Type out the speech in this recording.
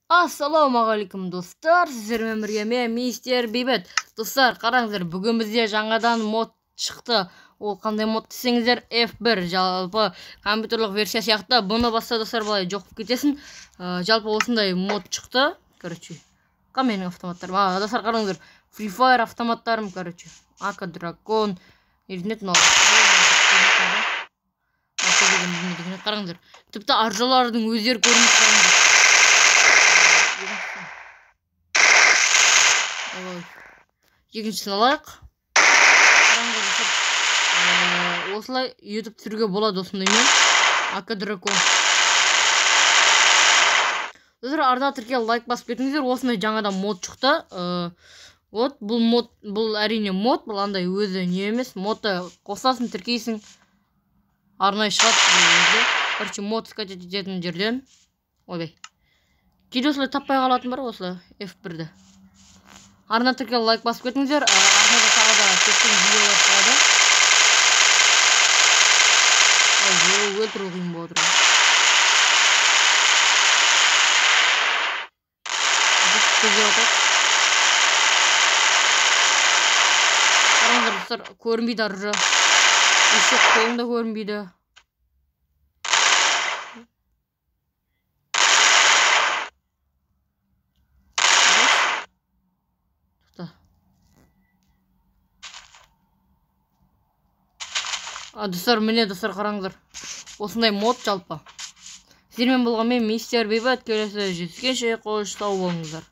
Ассалаумағалейкум достар, сіздермен бірге мен мистер Бейбіт. Достар, қараңыздар, бүгін бізде жаңадан мод шықты. Ол қандай мод десеңіздер, F1 жалпы компьютерлік версия сияқты. Бұны баста достар былай жоқ болып кетесін. Жалпы осындай мод шықты. Короче, менің автоматтарым. Достар, қараңыздар, Free Fire автоматтарым, короче, Ака Дракон, ерінет мынау. Қараңыздар, тіпті аржалардың өздері көрініп қараңыздар. Екіншісін алайық. Осылай YouTube түсіруге болады осындаймен. Ака Дракон. Достар, ардына тіркеліп лайк басып кетіңіздер. Осындай жаңадан мод шықты. Вот, бұл әрине мод, бұл андай өзі не емес. Модты қосасың, тіркейсің. Арнайы шығады. Короче, мод скачать ететін жерден. Ойбай. Кейде осылай таппай қалатын бар осылай F1-ді. Арна тіркеліп лайк басып кетіңіздер. Арнада тағы да көптеген видеолар шығады. Өлтіру қиын болып отыр. Қараңыздар достар, көрінбейді аржа. Еще қолында көрінбейді. Достар, міне достар, қараңыздар. Осындай мод жалпы. Сіздермен болған мен мистер Бейбіт. Келесі жүзгенше қоштау болыңыздар.